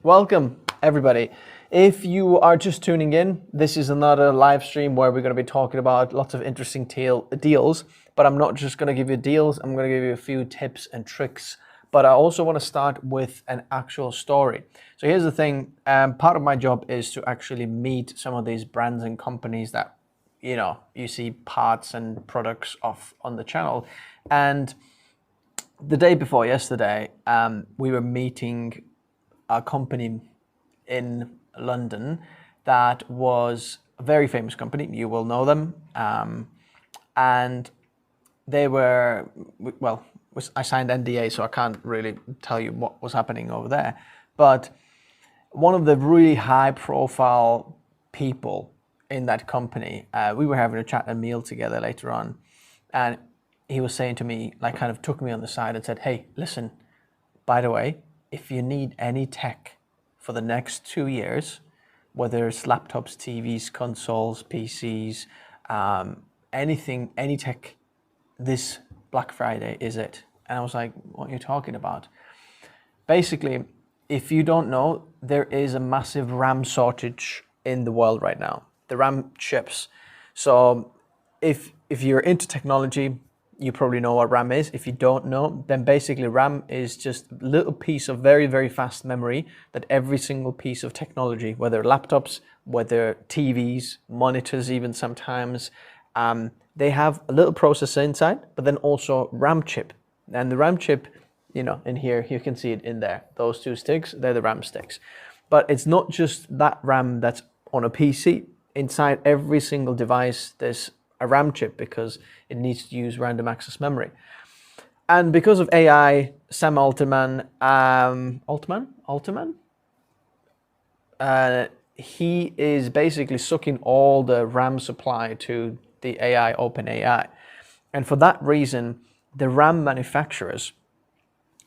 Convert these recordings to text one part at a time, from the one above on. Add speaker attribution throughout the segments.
Speaker 1: Welcome, everybody. If you are just tuning in, this is another live stream where we're going to be talking about lots of interesting deals, but I'm not just going to give you deals, I'm going to give you a few tips and tricks, but I also want to start with an actual story. So here's the thing, part of my job is to actually meet some of these brands and companies that, you see parts and products of on the channel. And the day before yesterday, we were meeting a company in London that was a very famous company. You will know them. And they were, well, I signed NDA, so I can't really tell you what was happening over there. But one of the really high profile people in that company, we were having a chat and meal together later on. And he was saying to me, like kind of took me on the side and said, hey, listen, by the way, if you need any tech for the next 2 years, whether it's laptops, TVs, consoles, PCs, anything, any tech, this Black Friday is it. And I was like, what are you talking about? Basically, if you don't know, there is a massive RAM shortage in the world right now, the RAM chips. So if you're into technology, you probably know what RAM is. If you don't know, then basically RAM is just a little piece of very, very fast memory that every single piece of technology, whether laptops, whether TVs, monitors even sometimes, they have a little processor inside, but then also RAM chip. And the RAM chip, in here, you can see it in there. Those two sticks, they're the RAM sticks. But it's not just that RAM that's on a PC. Inside every single device, there's a RAM chip because it needs to use random access memory. And because of AI, Sam Altman, he is basically sucking all the RAM supply to the AI, OpenAI. And for that reason, the RAM manufacturers,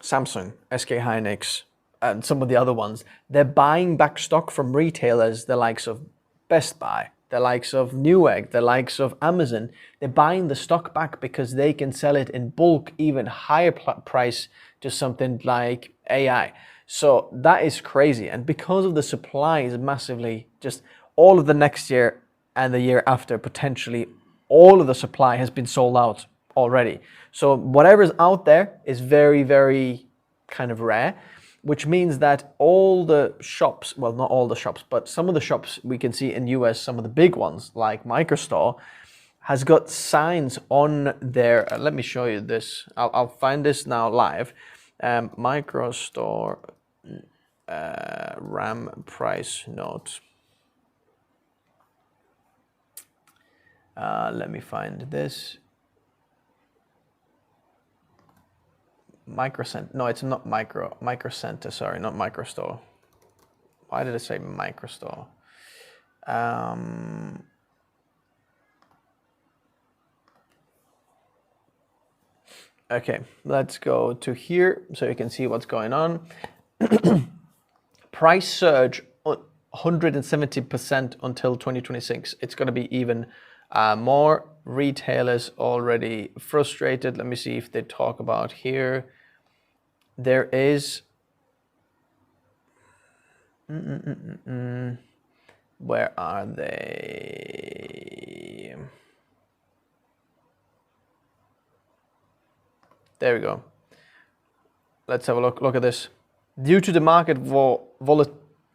Speaker 1: Samsung, SK Hynix, and some of the other ones, they're buying back stock from retailers, the likes of Best Buy, the likes of Newegg, the likes of Amazon. They're buying the stock back because they can sell it in bulk, even higher price to something like AI. So that is crazy. And because of the supply is massively, just all of the next year and the year after, potentially all of the supply has been sold out already. So whatever's out there is very, very kind of rare, which means that all the shops, well, not all the shops, but some of the shops we can see in US, some of the big ones like Microstore, has got signs on there. Let me show you this. I'll find this now live. Microstore RAM price note. Let me find this. Microcenter, no, it's not Microcenter, sorry, not Microstore. Why did I say Microstore? Okay, let's go to here so you can see what's going on. Price surge 170% until 2026. It's going to be even more. Retailers already frustrated. Let me see if they talk about here. There is where are they? There we go. Let's have a look at this. Due to the market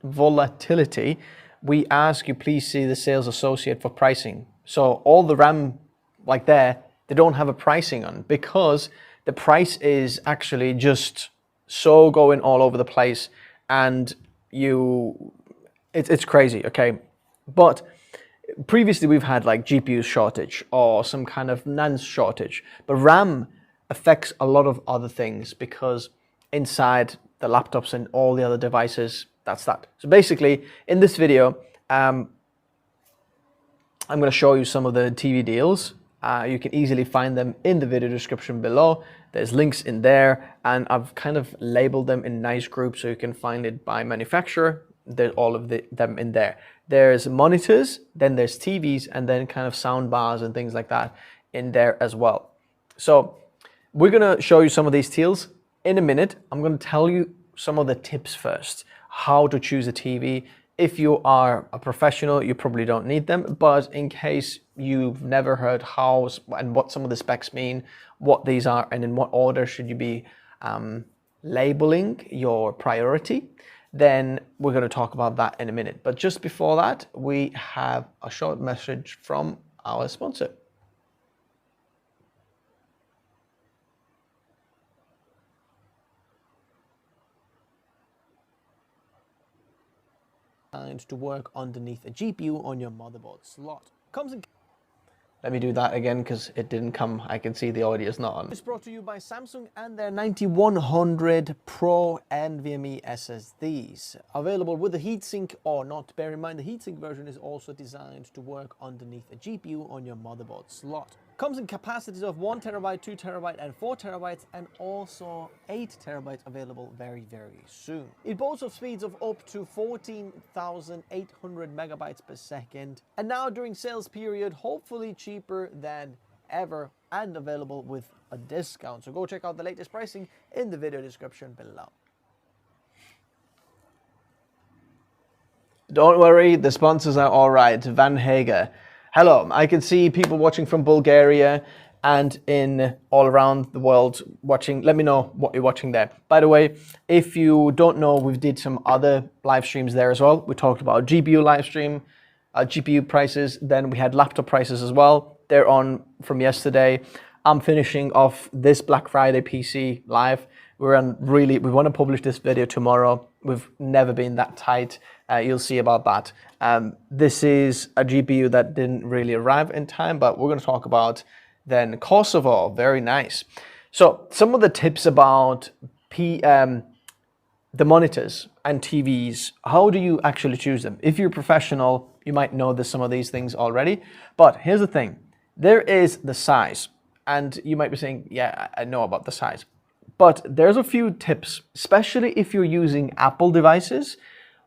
Speaker 1: volatility, we ask you please see the sales associate for pricing. So all the RAM like there, they don't have a pricing on because the price is actually just so going all over the place, and it's crazy, okay? But previously we've had like GPU shortage or some kind of NAND shortage, but RAM affects a lot of other things because inside the laptops and all the other devices, that's that. So basically in this video, I'm going to show you some of the TV deals. You can easily find them in the video description below. There's links in there, and I've kind of labeled them in nice groups so you can find it by manufacturer. There's all of them in there. There's monitors, then there's TVs, and then kind of sound bars and things like that in there as well. So we're going to show you some of these deals in a minute. I'm going to tell you some of the tips first. how to choose a TV. If you are a professional, you probably don't need them, but in case you've never heard how and what some of the specs mean, what these are, and in what order should you be labeling your priority, then we're going to talk about that in a minute. But just before that, we have a short message from our sponsor. And to work underneath a GPU on your motherboard slot. Comes in. Let me do that again because it didn't come. I can see the audio is not on. It's brought to you by Samsung and their 9100 Pro NVMe SSDs. Available with a heatsink or not. Bear in mind the heatsink version is also designed to work underneath a GPU on your motherboard slot. Comes in capacities of 1 terabyte, 2 terabyte and 4 terabytes, and also 8 terabytes available very, very soon. It boasts of speeds of up to 14,800 megabytes per second. And now during sales period, hopefully cheaper than ever and available with a discount. So go check out the latest pricing in the video description below. Don't worry, the sponsors are all right. Van Hager. Hello, I can see people watching from Bulgaria and in all around the world watching. Let me know what you're watching there. By the way, if you don't know, we did some other live streams there as well. We talked about GPU live stream, GPU prices, then we had laptop prices as well. They're on from yesterday. I'm finishing off this Black Friday PC live. We want to publish this video tomorrow. We've never been that tight. You'll see about that. This is a GPU that didn't really arrive in time, but we're going to talk about then Kosovo. Very nice. So some of the tips about the monitors and TVs. How do you actually choose them? If you're a professional, you might know some of these things already. But here's the thing. There is the size. And you might be saying, yeah, I know about the size. But there's a few tips, especially if you're using Apple devices,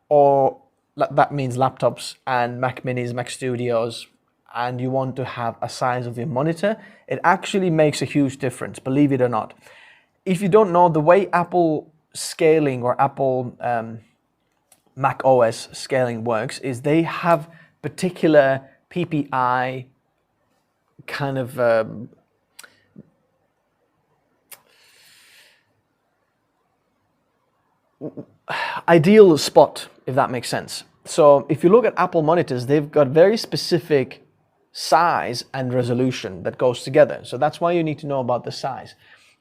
Speaker 1: or that means laptops and Mac Minis, Mac Studios, and you want to have a size of your monitor. It actually makes a huge difference, believe it or not. If you don't know, the way Apple scaling or Apple Mac OS scaling works is they have particular PPI kind of ideal spot, if that makes sense. So if you look at Apple monitors, they've got very specific size and resolution that goes together. So that's why you need to know about the size.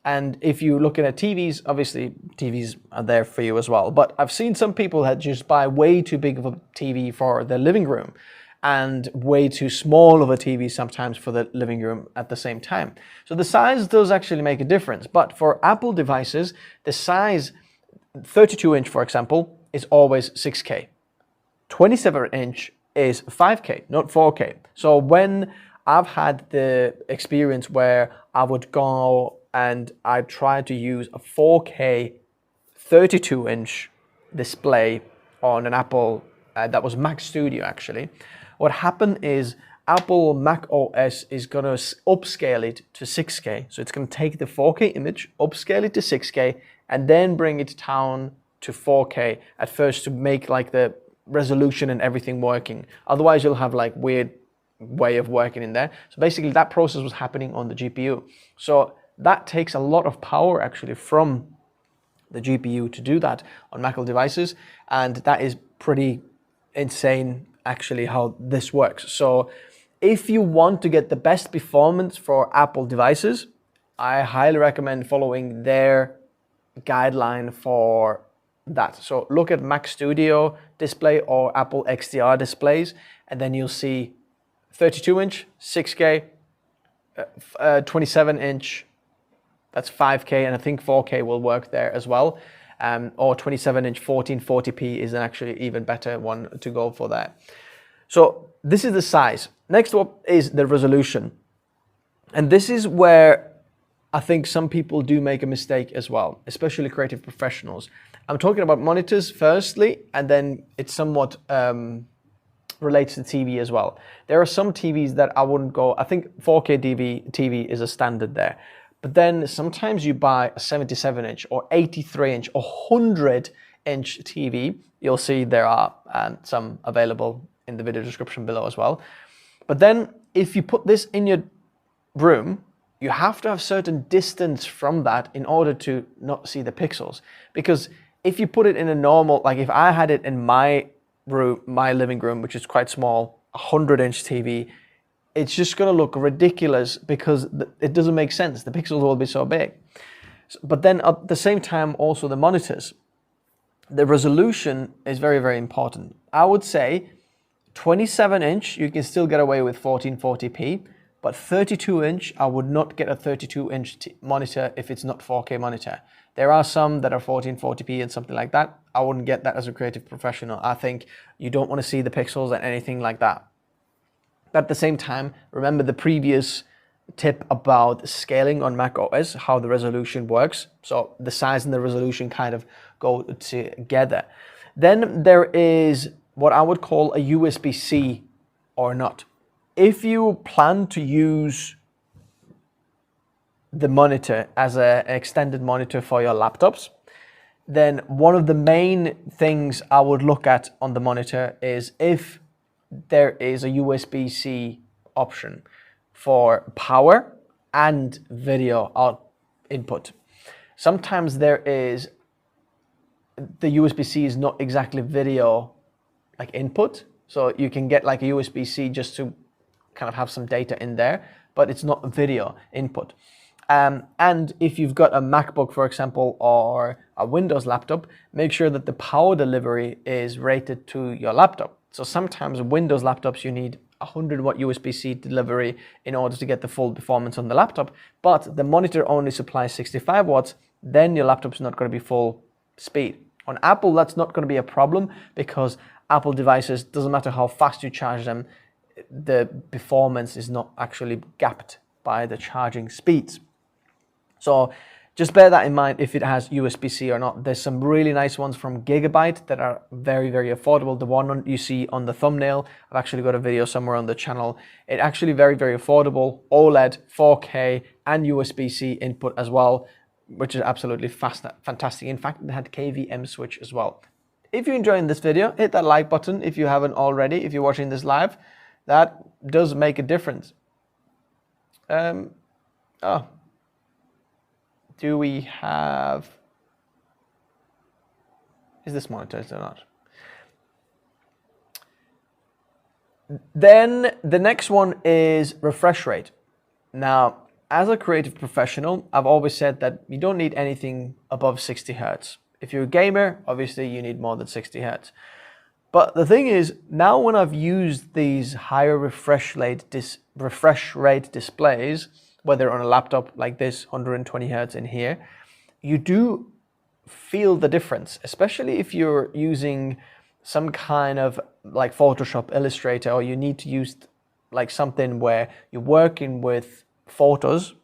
Speaker 1: And if you're looking at TVs, obviously TVs are there for you as well. But I've seen some people that just buy way too big of a TV for their living room and way too small of a TV sometimes for the living room at the same time. So the size does actually make a difference. But for Apple devices, the size 32-inch, for example, is always 6K. 27-inch is 5K, not 4K. So when I've had the experience where I would go and I tried to use a 4K 32-inch display on an Apple, that was Mac Studio actually, what happened is Apple Mac OS is going to upscale it to 6K. So it's going to take the 4K image, upscale it to 6K, and then bring it down to 4K at first to make like the resolution and everything working. Otherwise, you'll have like weird way of working in there. So basically that process was happening on the GPU. So that takes a lot of power actually from the GPU to do that on Mac devices. And that is pretty insane actually how this works. So if you want to get the best performance for Apple devices, I highly recommend following their guideline for that. So look at Mac Studio display or Apple XDR displays, and then you'll see 32-inch, 6K, 27-inch, that's 5K, and I think 4K will work there as well. Or 27-inch 1440p is an actually even better one to go for that. So this is the size. Next up is the resolution. And this is where I think some people do make a mistake as well, especially creative professionals. I'm talking about monitors firstly, and then it somewhat relates to TV as well. There are some TVs that I wouldn't go, I think 4K TV is a standard there. But then sometimes you buy a 77-inch or 83-inch or 100 inch TV. You'll see there are some available in the video description below as well. But then if you put this in your room, you have to have certain distance from that in order to not see the pixels. Because if you put it in a normal, like if I had it in my room, my living room, which is quite small, 100-inch TV, it's just going to look ridiculous because it doesn't make sense. The pixels will be so big. But then at the same time, also the monitors, the resolution is very, very important. I would say 27-inch, you can still get away with 1440p, but 32-inch, I would not get a 32-inch monitor if it's not 4K monitor. There are some that are 1440p and something like that. I wouldn't get that as a creative professional. I think you don't want to see the pixels and anything like that. But at the same time, remember the previous tip about scaling on Mac OS, how the resolution works. So the size and the resolution kind of go together. Then there is what I would call a USB-C or not. If you plan to use the monitor as an extended monitor for your laptops, then one of the main things I would look at on the monitor is if there is a USB-C option for power and video input. Sometimes there is, the USB-C is not exactly video like input, so you can get like a USB-C just to kind of have some data in there, but it's not video input. And if you've got a MacBook, for example, or a Windows laptop, make sure that the power delivery is rated to your laptop. So sometimes Windows laptops, you need 100-watt USB-C delivery in order to get the full performance on the laptop, but the monitor only supplies 65 watts, then your laptop's not going to be full speed. On Apple, that's not going to be a problem because Apple devices, doesn't matter how fast you charge them, the performance is not actually gapped by the charging speeds. So just bear that in mind if it has USB-C or not. There's some really nice ones from GIGABYTE that are very, very affordable. The one you see on the thumbnail, I've actually got a video somewhere on the channel. It's actually very, very affordable. OLED, 4K, and USB-C input as well, which is absolutely fantastic. In fact, it had KVM switch as well. If you're enjoying this video, hit that like button if you haven't already. If you're watching this live, that does make a difference. Do we have, is this monetized or not? Then the next one is refresh rate. Now, as a creative professional, I've always said that you don't need anything above 60 Hertz. If you're a gamer, obviously you need more than 60 Hertz. But the thing is, now when I've used these higher refresh rate displays, whether on a laptop like this, 120 Hertz in here, you do feel the difference, especially if you're using some kind of like Photoshop, Illustrator, or you need to use like something where you're working with photos.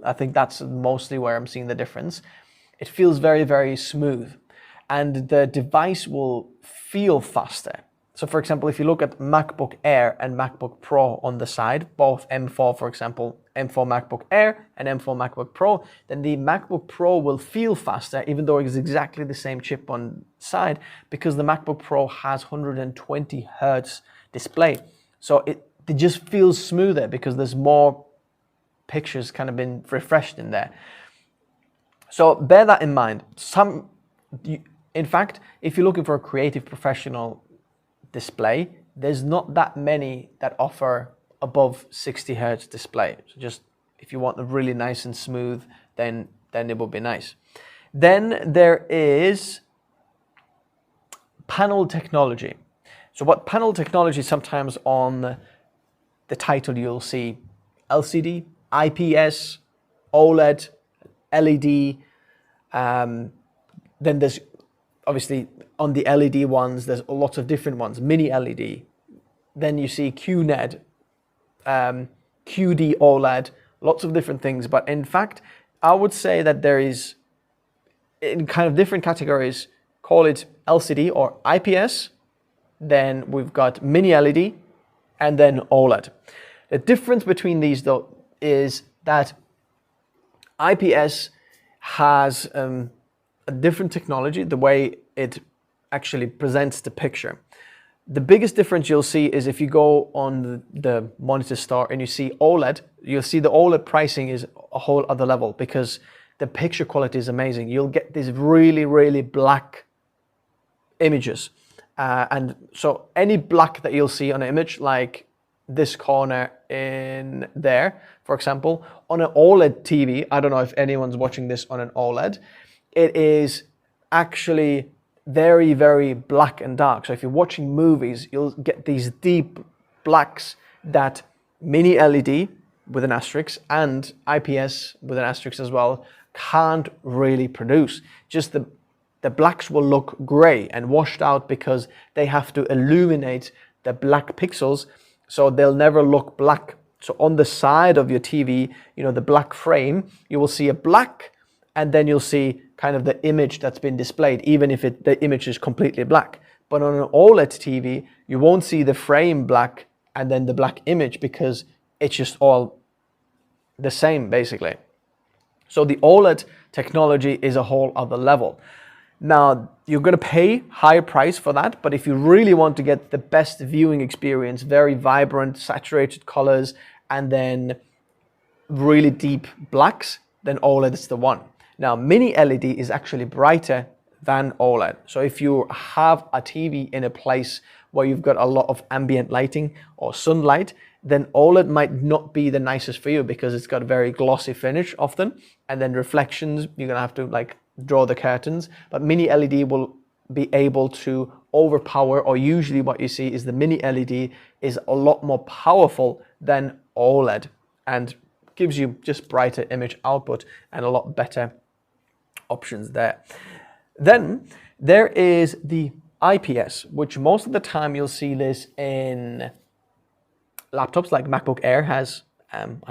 Speaker 1: I think that's mostly where I'm seeing the difference. It feels very, very smooth and the device will feel faster. So for example, if you look at MacBook Air and MacBook Pro on the side, both M4, for example, M4 MacBook Air and M4 MacBook Pro, then the MacBook Pro will feel faster, even though it's exactly the same chip on side, because the MacBook Pro has 120 Hertz display. So it just feels smoother because there's more pictures kind of been refreshed in there. So bear that in mind. In fact, if you're looking for a creative professional display, there's not that many that offer above 60 Hertz display. So just if you want a really nice and smooth, then it would be nice. Then there is panel technology. So what panel technology, sometimes on the title you'll see LCD, IPS, OLED, LED. Then there's obviously on the LED ones, there's lots of different ones, mini LED. Then you see QNED, QD OLED, lots of different things. But in fact, I would say that there is, in kind of different categories, call it LCD or IPS. Then we've got mini LED and then OLED. The difference between these though is that IPS has a a different technology, the way it actually presents the picture. The biggest difference you'll see is if you go on the monitor store and you see OLED, you'll see the OLED pricing is a whole other level because the picture quality is amazing. You'll get these really, really black images. And so any black that you'll see on an image, like this corner in there, for example, on an OLED TV, I don't know if anyone's watching this on an OLED, it is actually very, very black and dark. So if you're watching movies, you'll get these deep blacks that mini LED with an asterisk and IPS with an asterisk as well can't really produce. Just the blacks will look gray and washed out because they have to illuminate the black pixels, so they'll never look black. So on the side of your TV, you know, the black frame, you will see a black, and then you'll see kind of the image that's been displayed, even if the image is completely black. But on an OLED TV, you won't see the frame black and then the black image because it's just all the same, basically. So the OLED technology is a whole other level. Now, you're going to pay higher price for that, but if you really want to get the best viewing experience, very vibrant, saturated colors, and then really deep blacks, then OLED is the one. Now, mini LED is actually brighter than OLED. So if you have a TV in a place where you've got a lot of ambient lighting or sunlight, then OLED might not be the nicest for you because it's got a very glossy finish often, and then reflections, you're gonna have to like draw the curtains. But mini LED will be able to overpower, or usually what you see is the mini LED is a lot more powerful than OLED and gives you just brighter image output and a lot better options there. Then there is the IPS, which most of the time you'll see this in laptops, like MacBook Air has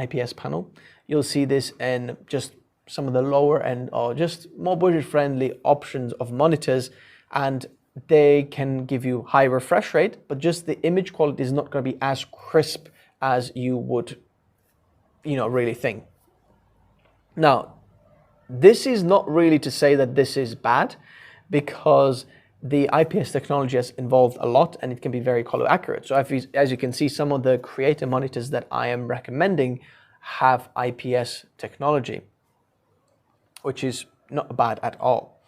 Speaker 1: IPS panel. You'll see this in just some of the lower end or just more budget friendly options of monitors, and they can give you high refresh rate, but just the image quality is not going to be as crisp as you would, you know, really think. Now, this is not really to say that this is bad, because the IPS technology has evolved a lot and it can be very color accurate. So as you can see, some of the creator monitors that I am recommending have IPS technology, which is not bad at all.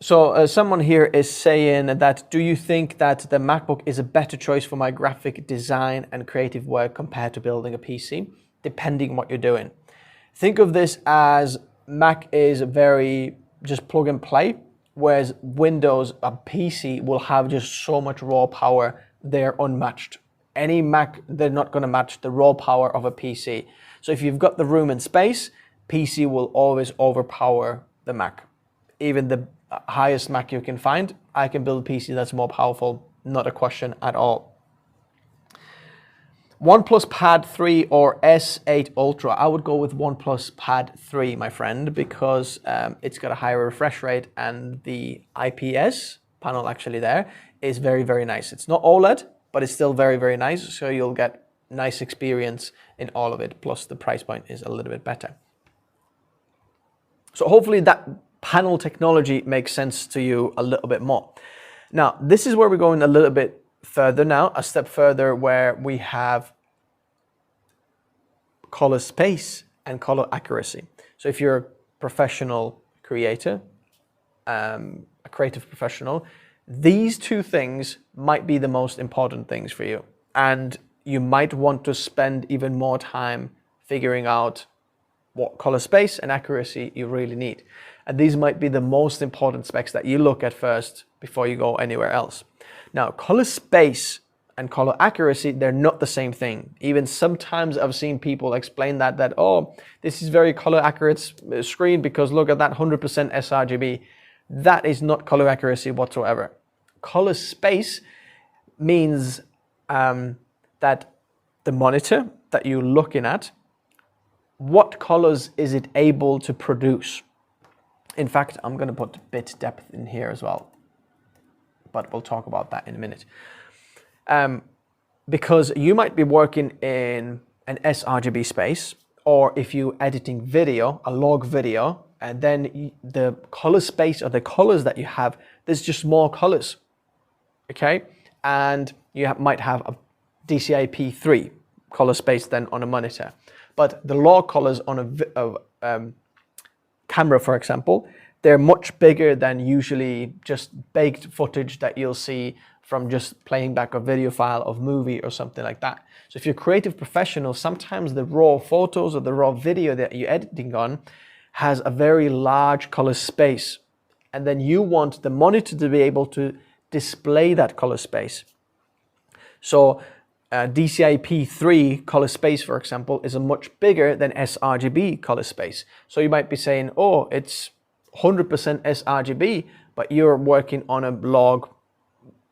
Speaker 1: So someone here is saying that, do you think that the MacBook is a better choice for my graphic design and creative work compared to building a PC? Depending on what you're doing. Think of this as Mac is very just plug and play, whereas Windows, a PC, will have just so much raw power, they're unmatched. Any Mac, they're not going to match the raw power of a PC. So if you've got the room and space, PC will always overpower the Mac. Even the highest Mac you can find, I can build a PC that's more powerful, not a question at all. OnePlus Pad 3 or S8 Ultra? I would go with OnePlus Pad 3, my friend, because it's got a higher refresh rate and the IPS panel actually there is very, very nice. It's not OLED, but it's still very, very nice. So you'll get nice experience in all of it. Plus the price point is a little bit better. So hopefully that panel technology makes sense to you a little bit more. Now, this is where we're going a little bit further now, a step further, where we have color space and color accuracy. So if you're a professional creator, a creative professional, these two things might be the most important things for you. And you might want to spend even more time figuring out what color space and accuracy you really need. And these might be the most important specs that you look at first before you go anywhere else. Now, color space and color accuracy, they're not the same thing. Even sometimes I've seen people explain that oh, this is very color accurate screen because look at that 100% sRGB. That is not color accuracy whatsoever. Color space means that the monitor that you're looking at, what colors is it able to produce? In fact, I'm going to put bit depth in here as well, but we'll talk about that in a minute. Because you might be working in an sRGB space, or if you're editing video, a log video, and then the color space or the colors that you have, there's just more colors, okay? And you might have a DCI-P3 color space then on a monitor. But the log colors on a camera, for example, they're much bigger than usually just baked footage that you'll see from just playing back a video file of movie or something like that. So if you're a creative professional, sometimes the raw photos or the raw video that you're editing on has a very large color space. And then you want the monitor to be able to display that color space. So DCI-P3 color space, for example, is a much bigger than sRGB color space. So you might be saying, oh, it's 100% sRGB, but you're working on a log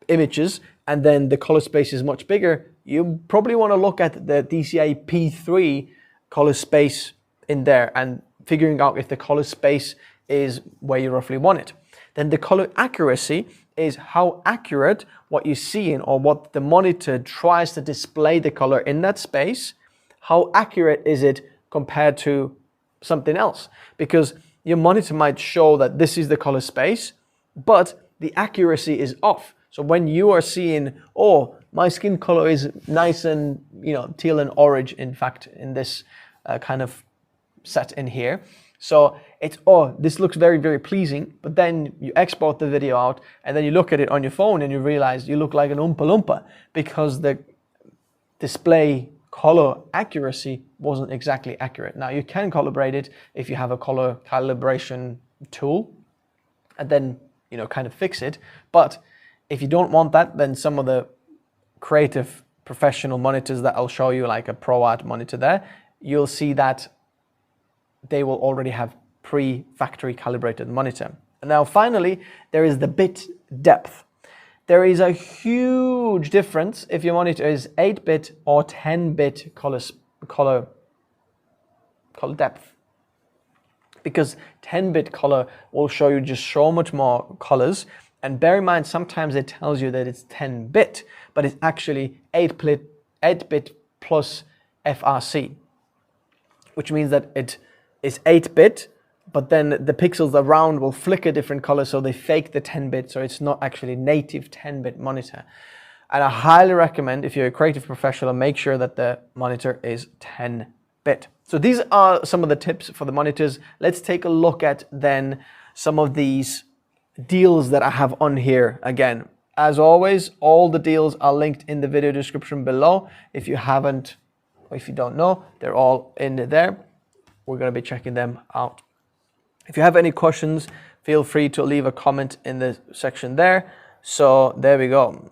Speaker 1: images and then the color space is much bigger. You probably want to look at the DCI-P3 color space in there and figuring out if the color space is where you roughly want it. Then the color accuracy is how accurate what you're seeing or what the monitor tries to display the color in that space. How accurate is it compared to something else? Because your monitor might show that this is the color space, but the accuracy is off. So when you are seeing, oh, my skin color is nice and, you know, teal and orange, in fact, in this kind of set in here. So it's, oh, this looks very, very pleasing, but then you export the video out and then you look at it on your phone and you realize you look like an Oompa Loompa because the display color accuracy wasn't exactly accurate. Now you can calibrate it if you have a color calibration tool and then, you know, kind of fix it. But if you don't want that, then some of the creative professional monitors that I'll show you, like a ProArt monitor there, you'll see that they will already have pre-factory calibrated monitor. And now finally, there is the bit depth. There is a huge difference if your monitor is 8-bit or 10-bit color depth. Because 10-bit color will show you just so much more colors. And bear in mind, sometimes it tells you that it's 10-bit, but it's actually 8-bit plus FRC, which means that it is 8-bit, but then the pixels around will flicker different colors, so they fake the 10-bit, so it's not actually native 10-bit monitor. And I highly recommend, if you're a creative professional, make sure that the monitor is 10-bit. So these are some of the tips for the monitors. Let's take a look at then some of these deals that I have on here. Again, as always, all the deals are linked in the video description below. If you haven't, or if you don't know, they're all in there. We're going to be checking them out. If you have any questions, feel free to leave a comment in the section there. So there we go.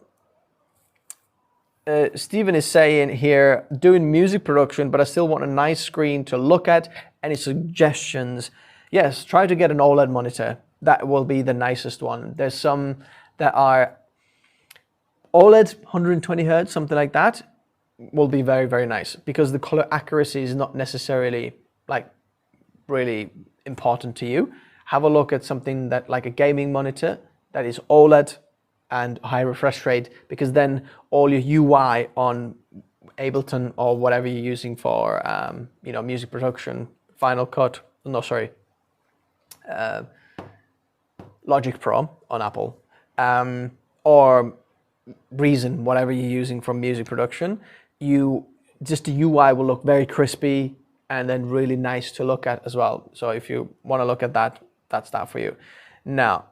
Speaker 1: Steven is saying here, doing music production, but I still want a nice screen to look at. Any suggestions? Yes, try to get an OLED monitor. That will be the nicest one. There's some that are OLED, 120 Hertz, something like that, will be very, very nice because the color accuracy is not necessarily like really important to you. Have a look at something that like a gaming monitor that is OLED and high refresh rate, because then all your UI on Ableton or whatever you're using for you know, music production, Final Cut, no sorry, Logic Pro on Apple, or Reason, whatever you're using from music production, just the UI will look very crispy and then really nice to look at as well. So if you want to look at that, that's that for you. Now,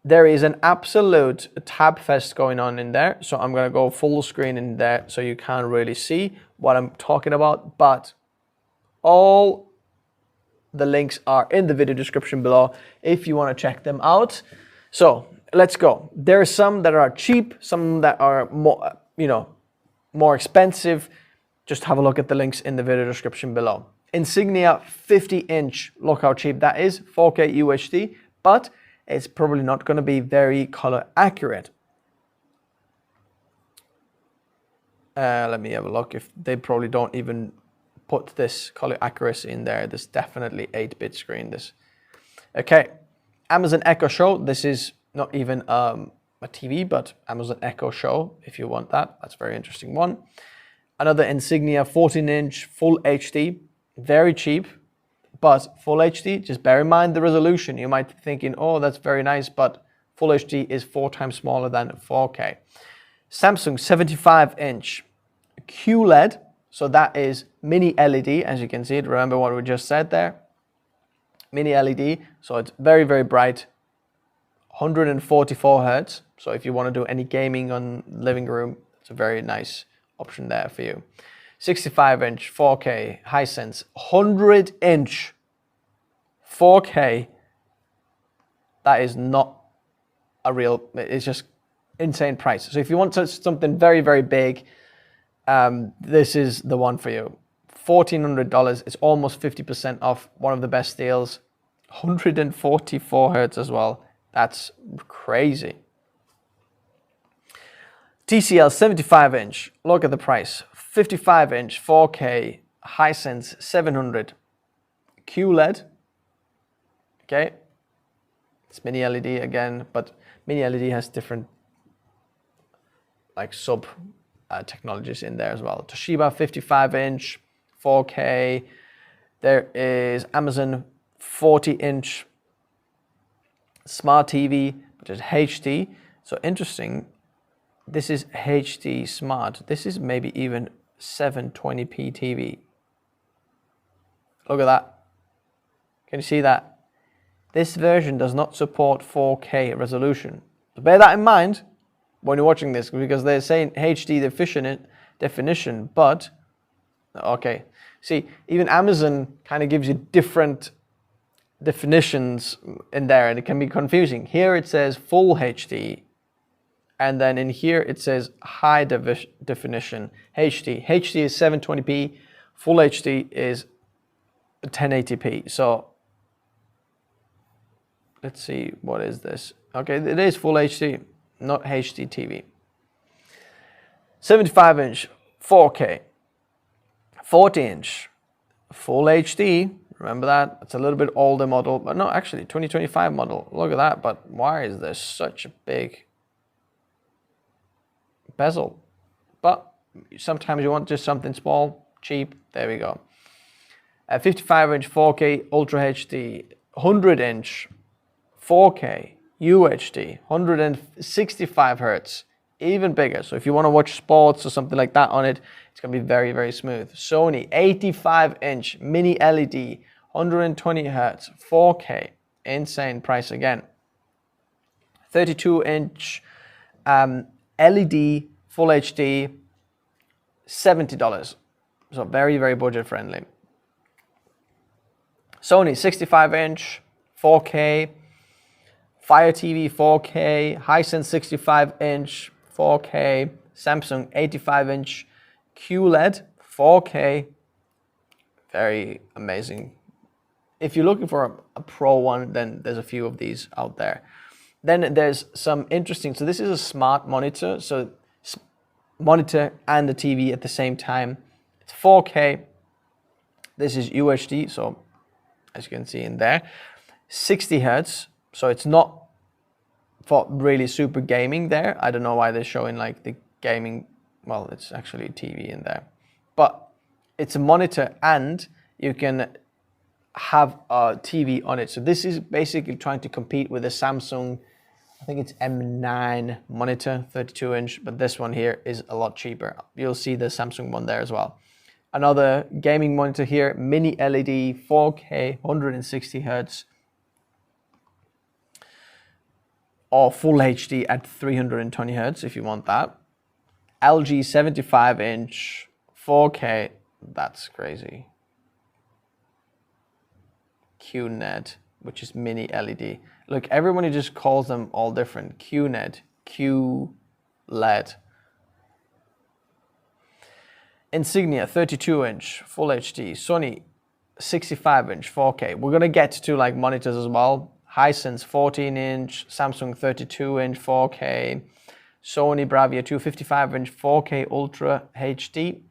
Speaker 1: there is an absolute tab fest going on in there. So I'm going to go full screen in there so you can't really see what I'm talking about, but all the links are in the video description below if you want to check them out. So let's go. There are some that are cheap, some that are more, you know, more expensive. Just have a look at the links in the video description below. Insignia 50-inch, look how cheap that is, 4K UHD, but it's probably not going to be very color accurate. Let me have a look. If they probably don't even put this color accuracy in there. This definitely 8-bit screen. This. Okay, Amazon Echo Show. This is not even a TV, but Amazon Echo Show. If you want that, that's a very interesting one. Another Insignia 14-inch full HD. very cheap, but Full HD, just bear in mind the resolution. You might be thinking, oh, that's very nice, but Full HD is 4 times smaller than 4K. Samsung 75-inch QLED, so that is mini LED, as you can see it. Remember what we just said there? Mini LED, so it's very, very bright. 144 Hertz, so if you want to do any gaming on living room, it's a very nice option there for you. 65-inch 4K HISENSE, 100-inch 4K. That is not a real, it's just insane price. So if you want something very, very big, this is the one for you. $1,400, it's almost 50% off, one of the best deals. 144 Hertz as well, that's crazy. TCL 75-inch, look at the price. 55-inch 4K HISENSE 700 QLED. Okay, it's mini LED again, but mini LED has different like sub technologies in there as well. Toshiba 55-inch 4K. There is Amazon 40-inch smart TV, which is HD. So interesting. This is HD smart. This is maybe even 720p TV. Look at that. Can you see that? This version does not support 4K resolution. So bear that in mind when you're watching this, because they're saying HD definition, but okay. See, even Amazon kind of gives you different definitions in there, and it can be confusing. Here it says full HD, and then in here it says high definition HD. HD is 720p, full HD is 1080p. So let's see, what is this? Okay, it is full HD, not HD TV. 75-inch 4K, 40-inch full HD. Remember that? It's a little bit older model, but no, actually 2025 model. Look at that. But why is there such a big bezel? But sometimes you want just something small, cheap. There we go. 55-inch 4K Ultra HD, 100-inch 4K UHD, 165 Hertz, even bigger. So if you want to watch sports or something like that on it, it's going to be very, very smooth. Sony 85-inch mini LED, 120 Hertz, 4K, insane price again. 32-inch LED Full HD, $70. So very, very budget friendly. Sony 65-inch 4K, Fire TV 4K, Hisense 65-inch 4K, Samsung 85-inch QLED 4K. Very amazing. If you're looking for a pro one, then there's a few of these out there. Then there's some interesting, so this is a smart monitor, so monitor and the TV at the same time. It's 4K. This is UHD, so as you can see in there, 60 Hertz. So it's not for really super gaming there. I don't know why they're showing like the gaming. Well, it's actually TV in there, but it's a monitor and you can have a TV on it. So this is basically trying to compete with the Samsung, I think it's M9 monitor, 32-inch, but this one here is a lot cheaper. You'll see the Samsung one there as well. Another gaming monitor here, mini LED, 4K, 160 Hertz, or full HD at 320 Hertz if you want that. LG 75-inch, 4K, that's crazy. QNED, which is mini LED. Look, everyone just calls them all different. QNED, QLED. Insignia 32-inch, full HD. Sony 65-inch, 4K. We're gonna get to like monitors as well. Hisense 14-inch, Samsung 32-inch 4K, Sony Bravia 255-inch 4K Ultra HD,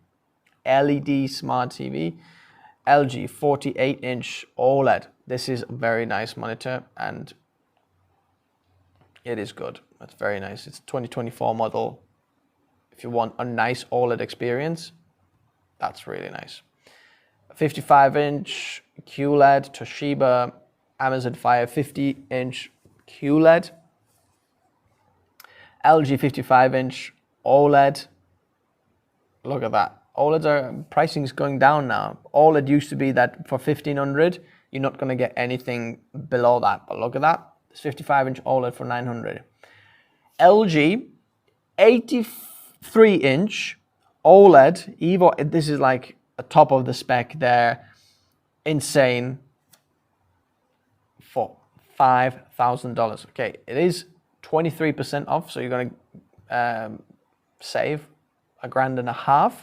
Speaker 1: LED Smart TV, LG 48-inch OLED. This is a very nice monitor and it is good. It's very nice. It's a 2024 model. If you want a nice OLED experience, that's really nice. 55-inch QLED, Toshiba, Amazon Fire 50-inch QLED, LG 55-inch OLED. Look at that. Pricing is going down now. OLED used to be that for 1500, you're not going to get anything below that. But look at that. It's 55-inch OLED for 900. LG 83-inch OLED Evo. This is like the top of the spec there. Insane. For $5,000. Okay, it is 23% off, so you're going to save $1,500,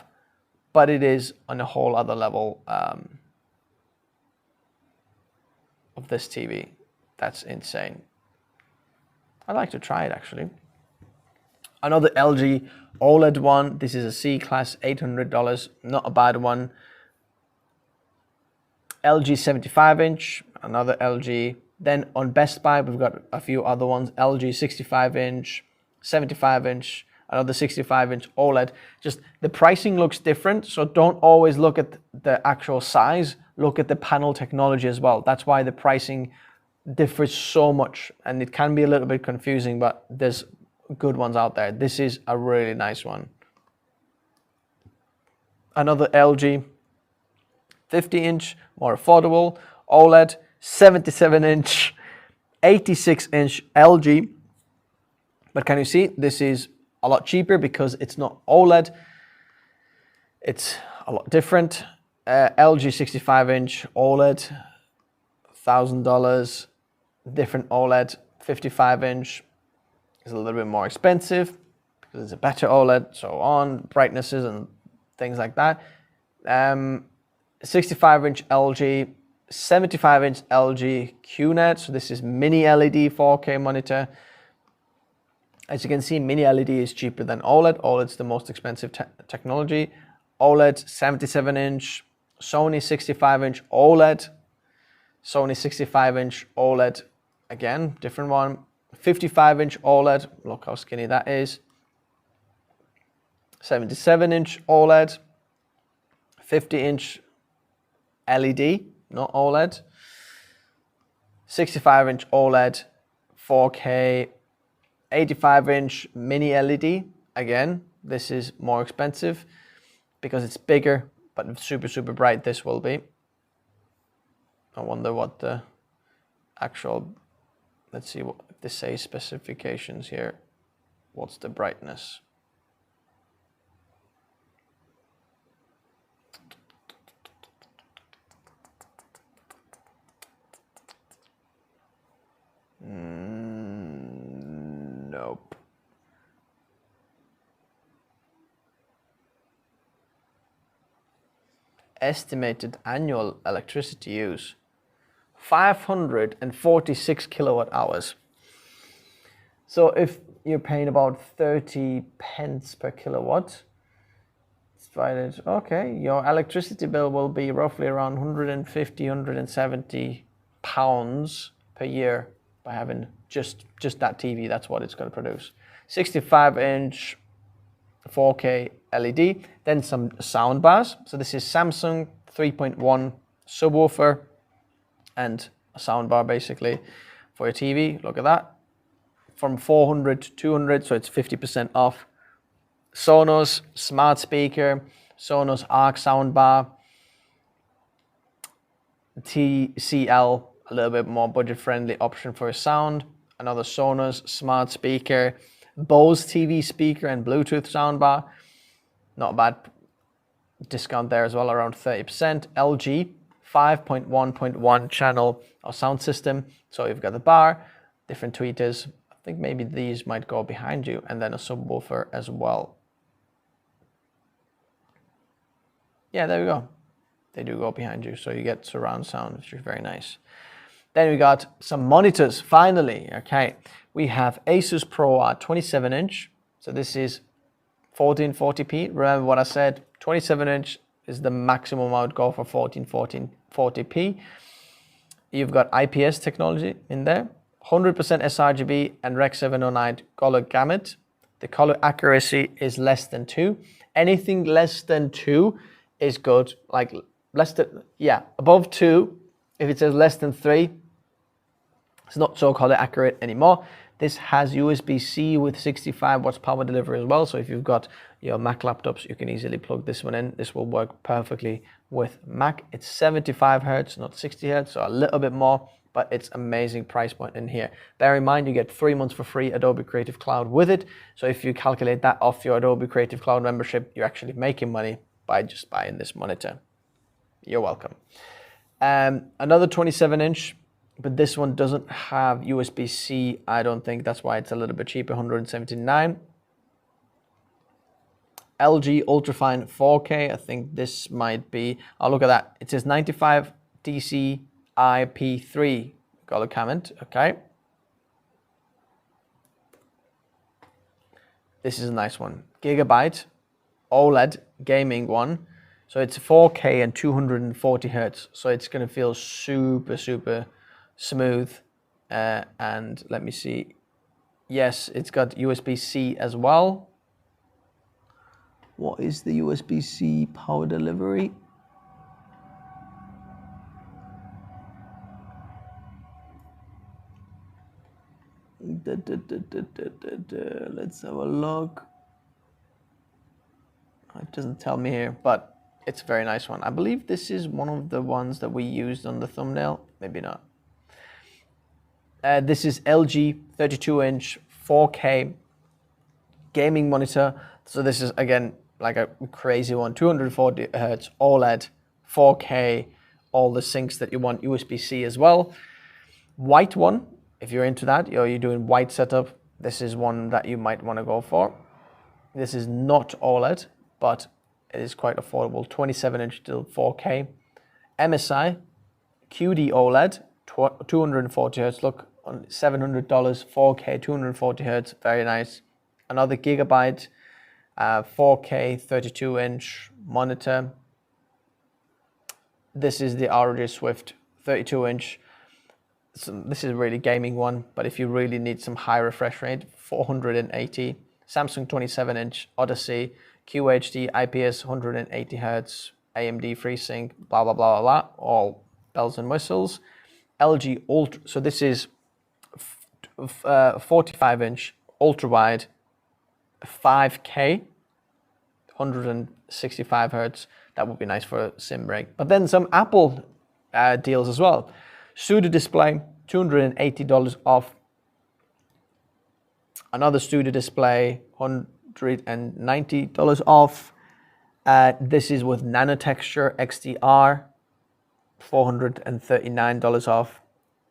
Speaker 1: but it is on a whole other level of this TV. That's insane. I'd like to try it actually. Another LG OLED one. This is a C-Class, $800. Not a bad one. LG 75-inch, another LG. Then on Best Buy, we've got a few other ones. LG 65-inch, 75-inch, another 65-inch OLED. Just the pricing looks different, so don't always look at the actual size. Look at the panel technology as well. That's why the pricing differs so much, and it can be a little bit confusing, but there's good ones out there. This is a really nice one. Another LG 50-inch, more affordable, OLED, 77-inch, 86-inch LG. But can you see, this is a lot cheaper because it's not OLED. It's a lot different. LG 65-inch OLED, $1,000. Different OLED, 55-inch, is a little bit more expensive because it's a better OLED, so on, brightnesses and things like that. 65-inch LG, 75-inch LG QNED, so this is mini LED 4K monitor. As you can see, mini LED is cheaper than OLED. OLED's the most expensive technology. OLED 77-inch, Sony 65-inch OLED, Sony 65-inch OLED, again, different one. 55-inch OLED, look how skinny that is. 77-inch OLED, 50-inch LED, not OLED. 65-inch OLED, 4K, 85-inch mini LED. Again, this is more expensive because it's bigger, but super, super bright this will be. I wonder what the actual, let's see what if this says specifications here. What's the brightness? Nope. Estimated annual electricity use, 546 kilowatt hours. So if you're paying about 30 pence per kilowatt, divided, okay, your electricity bill will be roughly around 150, 170 pounds per year by having just that TV. That's what it's going to produce. 65-inch 4K LED, then some sound bars. So this is Samsung 3.1 subwoofer and a sound bar basically for your TV. Look at that. From 400 to 200, so it's 50% off. Sonos smart speaker, Sonos Arc sound bar. TCL, a little bit more budget friendly option for sound. Another Sonos smart speaker. Bose TV speaker and Bluetooth soundbar. Not a bad discount there as well, around 30%. LG 5.1.1 channel or sound system. So you've got the bar, different tweeters. I think maybe these might go behind you, and then a subwoofer as well. Yeah, there we go. They do go behind you, so you get surround sound, which is very nice. Then we got some monitors, finally. Okay, we have ASUS ProArt 27-inch. So this is 1440p. Remember what I said, 27-inch is the maximum I would go for 1440p. You've got IPS technology in there, 100% sRGB and Rec 709 color gamut. The color accuracy is less than 2. Anything less than 2 is good. Like less than, yeah, above 2. If it says less than 3, it's not so color accurate anymore. This has USB-C with 65 watts power delivery as well. So if you've got your Mac laptops, you can easily plug this one in. This will work perfectly with Mac. It's 75 Hertz, not 60 Hertz, so a little bit more, but it's amazing price point in here. Bear in mind, you get 3 months for free Adobe Creative Cloud with it. So if you calculate that off your Adobe Creative Cloud membership, you're actually making money by just buying this monitor. You're welcome. Another 27-inch, but this one doesn't have USB-C, I don't think. That's why it's a little bit cheaper, 179. LG Ultrafine 4K, I think this might be, oh, look at that. It says 95 DC IP3. Got a comment, okay. This is a nice one. Gigabyte OLED gaming one. So it's 4K and 240 Hertz. So it's gonna feel super, super smooth. And let me see. Yes, it's got USB-C as well. What is the USB-C power delivery? Let's have a look. It doesn't tell me here, but it's a very nice one. I believe this is one of the ones that we used on the thumbnail. Maybe not. This is LG 32-inch 4K gaming monitor. So this is, again, like a crazy one. 240 Hertz OLED, 4K, all the syncs that you want, USB-C as well. White one, if you're into that, or you're doing white setup, this is one that you might want to go for. This is not OLED, but it is quite affordable. 27-inch still 4K. MSI QD OLED, 240 Hertz. Look, on $700, 4K, 240 Hertz, very nice. Another Gigabyte 4K 32-inch monitor. This is the ROG Swift 32-inch. So this is a really gaming one, but if you really need some high refresh rate, 480. Samsung 27-inch Odyssey QHD IPS 180 Hertz AMD FreeSync, blah blah blah blah blah, all bells and whistles. LG Ultra, so this is 45-inch ultra wide 5K 165 Hertz. That would be nice for a sim break. But then some Apple deals as well. Studio Display, $280 off. Another Studio Display, $190 off. This is with Nanotexture XDR, $439 off,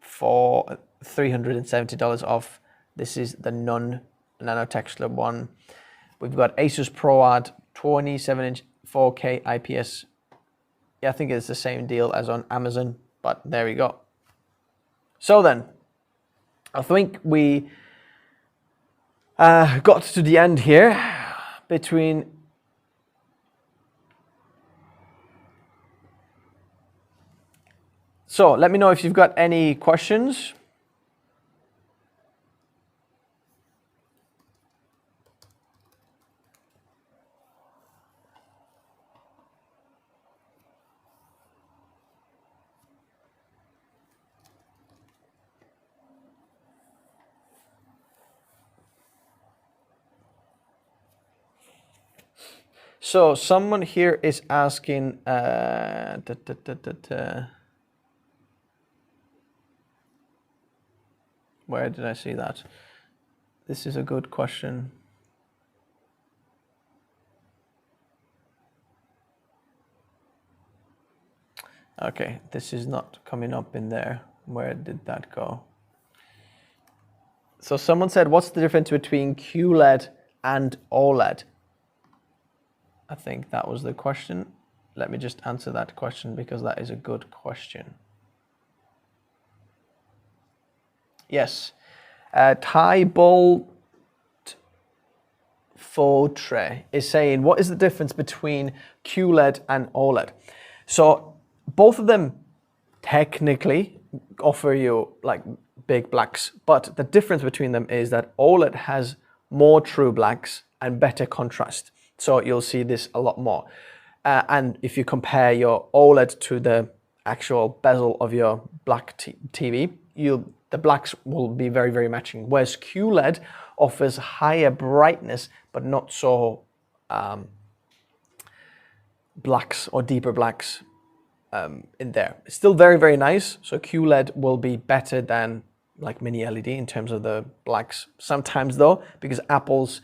Speaker 1: for $370 off. This is the non-Nanotexture one. We've got ASUS ProArt 27-inch 4K IPS. Yeah, I think it's the same deal as on Amazon, but there we go. So then, I think we got to the end here between so let me know if you've got any questions. So someone here is asking, where did I see that? This is a good question. Okay, this is not coming up in there. Where did that go? So someone said, what's the difference between QLED and OLED? I think that was the question. Let me just answer that question because that is a good question. Yes, Thai Bolt Fotre is saying, what is the difference between QLED and OLED? So both of them technically offer you like big blacks, but the difference between them is that OLED has more true blacks and better contrast. So you'll see this a lot more. and if you compare your OLED to the actual bezel of your black TV, the blacks will be very, very matching. Whereas QLED offers higher brightness, but not so blacks or deeper blacks in there. It's still very, very nice. So QLED will be better than like mini LED in terms of the blacks. Sometimes though, because Apple's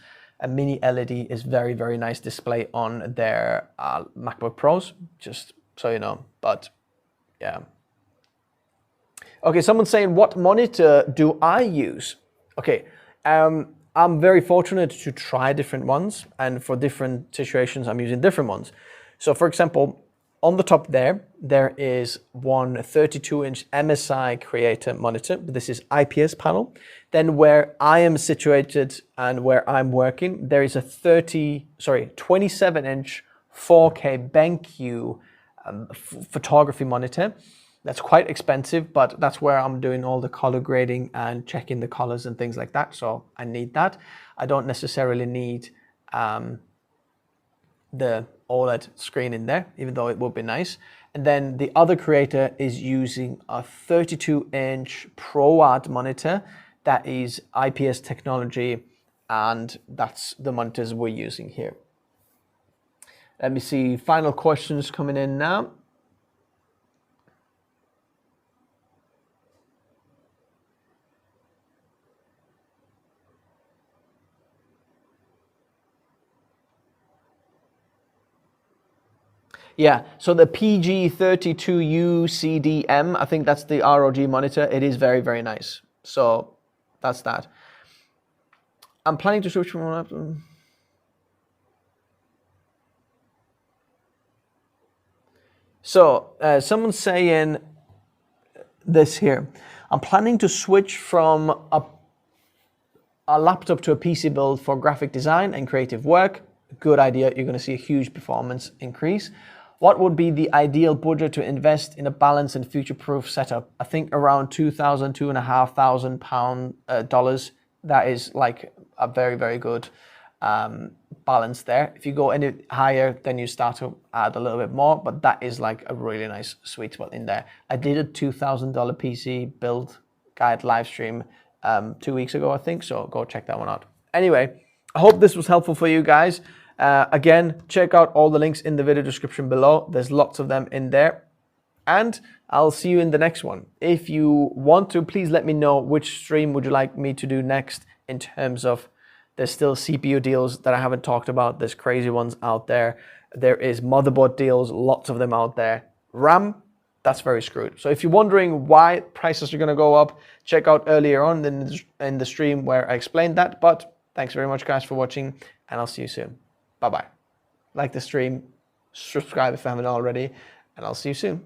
Speaker 1: mini LED is very, very nice display on their MacBook Pros, just so you know. But yeah. Okay, someone's saying, what monitor do I use? Okay, I'm very fortunate to try different ones, and for different situations, I'm using different ones. So for example, on the top there is one 32-inch MSI Creator monitor. This is IPS panel. Then where I am situated and where I'm working, there is a 27-inch 4K BenQ photography monitor. That's quite expensive, but that's where I'm doing all the color grading and checking the colors and things like that. So I need that. I don't necessarily need the OLED screen in there, even though it would be nice. And then the other creator is using a 32-inch ProArt monitor that is IPS technology, and that's the monitors we're using here. Let me see, final questions coming in now. Yeah, so the PG32U-CDM, I think that's the ROG monitor. It is very, very nice. So that's that. I'm planning to switch from one. So someone's saying this here. I'm planning to switch from a laptop to a PC build for graphic design and creative work. Good idea. You're going to see a huge performance increase. What would be the ideal budget to invest in a balanced and future-proof setup? I think around $2,000, $2,500. That is like a very, very good balance there. If you go any higher, then you start to add a little bit more, but that is like a really nice sweet spot in there. I did a $2,000 PC build guide live stream 2 weeks ago, I think, so go check that one out. Anyway, I hope this was helpful for you guys. Again, check out all the links in the video description below. There's lots of them in there. And I'll see you in the next one. If you want to, please let me know which stream would you like me to do next in terms of, there's still CPU deals that I haven't talked about. There's crazy ones out there. There is motherboard deals, lots of them out there. RAM, that's very screwed. So if you're wondering why prices are going to go up, check out earlier on in the stream where I explained that. But thanks very much, guys, for watching, and I'll see you soon. Bye-bye. Like the stream, subscribe if you haven't already, and I'll see you soon.